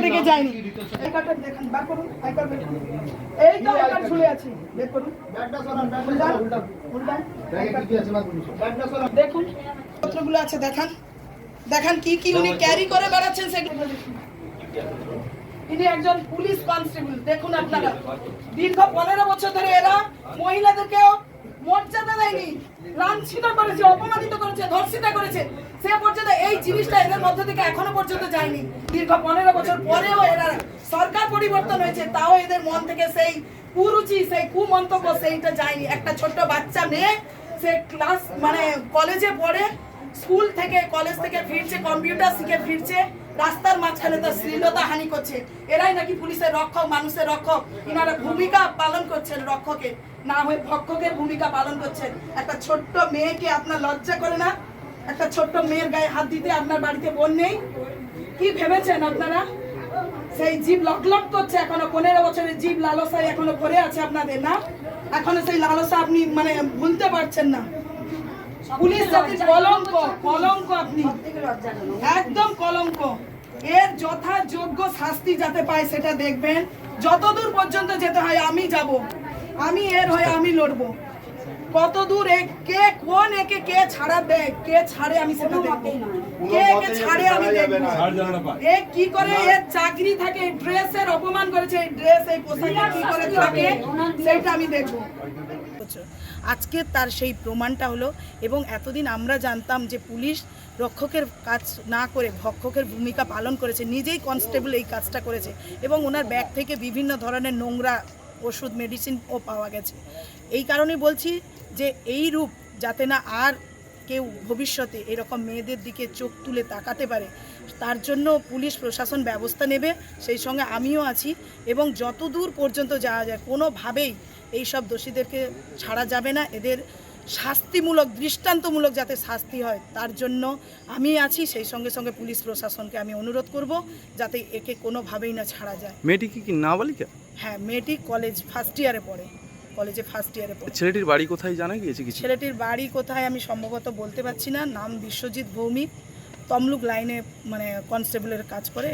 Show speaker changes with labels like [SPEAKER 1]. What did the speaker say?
[SPEAKER 1] থেকে যায়নি। এই কার্ডটা দেখেন, বার করুন, আই কার্ড বের করুন। এই তো আই কার্ড ঝুলে আছে, বের করুন। ব্যাগটা সরান, উল্টান। ব্যাগে কি আছে না করুন। ব্যাগটা সরান। দেখুন পত্রগুলো আছে, দেখান। দেখান কি কি উনি ক্যারি করে বেড়াচ্ছেন সেগুলো দেখুন। ইনি একজন পুলিশ কনস্টেবল। দেখুন আপনারা, দীর্ঘ 15 বছর ধরে এরা মহিলাদেরকেও মর্যাদা দেয়নি, লাঞ্ছিত করেছে, অপমানিত করেছে, ধর্ষিত করেছে। সে পর্যন্ত এই জিনিসটা এদের মধ্য থেকে এখনো পর্যন্ত যায়নি। দীর্ঘ 15 বছর পরেও এরা সরকার পরিবর্তন হয়েছে, তাও এদের মন থেকে সেই কুরুচি, সেই কুমন্তব্য সেইটা যায়নি। একটা ছোট্ট বাচ্চা মেয়ে, সে ক্লাস কলেজে পড়ে, স্কুল থেকে কলেজ থেকে ফিরছে, কম্পিউটার শিখে ফিরছে, রাস্তার মাঝখানে তার শ্লীলতা হানি করছে। এরাই নাকি পুলিশের রক্ষক, মানুষের রক্ষক। ইনারা ভূমিকা পালন করছেন রক্ষকে, না হয়ে ভক্ষকের ভূমিকা পালন করছেন। একটা ছোট্ট মেয়েকে আপনার লজ্জা করে না? একটা ছোট্ট মেয়ের গায়ে হাত দিতে আপনার বাড়িতে বোন নেই? কি ভেবেছেন আপনারা? সেই জীব লকলক করছে এখনো, 15 বছরের জীব লালসায় এখনো ভরে আছে আপনাদের, না? এখনো সেই লালসা আপনি ভুলতে পারছেন না। পুলিশ জাতির কলঙ্ক, কলঙ্ক আপনি, একদম কলঙ্ক। এর যথাযোগ্য শাস্তি যাতে পায় সেটা দেখবেন। যতদূর পর্যন্ত যেতে হয় আমি যাব, আমি এর হয়ে আমি লড়বো। কতদূর কে কোন একে কে ছাড়া দেয়, কে ছাড়ে আমি সেটা দেখবো, কে একে ছাড়ে আমি দেখবো। এ কি করে এর চাকরি থাকে, ড্রেসের অপমান করেছে, এই ড্রেস এই পোশাকে কি করে থাকে সেটা আমি দেখবো। আজকে তার সেই প্রমাণটা হলো। এবং এতদিন আমরা জানতাম যে পুলিশ রক্ষকের কাজ না করে ভক্ষকের ভূমিকা পালন করেছে, নিজেই কনস্টেবল এই কাজটা করেছে। এবং ওনার ব্যাগ থেকে বিভিন্ন ধরনের নোংরা ওষুধ, মেডিসিনও পাওয়া গেছে। এই কারণেই বলছি যে এই রূপ যাতে না আর কেউ ভবিষ্যতে এরকম মেয়েদের দিকে চোখ তুলে তাকাতে পারে, তার জন্য পুলিশ প্রশাসন ব্যবস্থা নেবে। সেই সঙ্গে আমিও আছি। এবং যতদূর পর্যন্ত যাওয়া যায়, কোনোভাবেই এই সব দোষীদেরকে ছাড়া যাবে না। এদের শাস্তিমূলক, দৃষ্টান্তমূলক যাতে শাস্তি হয় তার জন্য আমি আছি। সেই সঙ্গে সঙ্গে পুলিশ প্রশাসনকে আমি অনুরোধ করব যাতে একে কোনোভাবেই না ছাড়া যায়।
[SPEAKER 2] মেয়েটি কি নাবালিকা?
[SPEAKER 1] হ্যাঁ, মেয়েটি কলেজ ফার্স্ট ইয়ারে পড়ে, কলেজে ফার্স্ট ইয়ারে পড়ে।
[SPEAKER 2] ছেলেটির বাড়ি কোথায় জানা গিয়েছে কিছু?
[SPEAKER 1] ছেলেটির বাড়ি কোথায় আমি সম্ভবত বলতে পারছি না। নাম বিশ্বজিৎ ভৌমিক, তমলুক লাইনে কনস্টেবলের কাজ করে।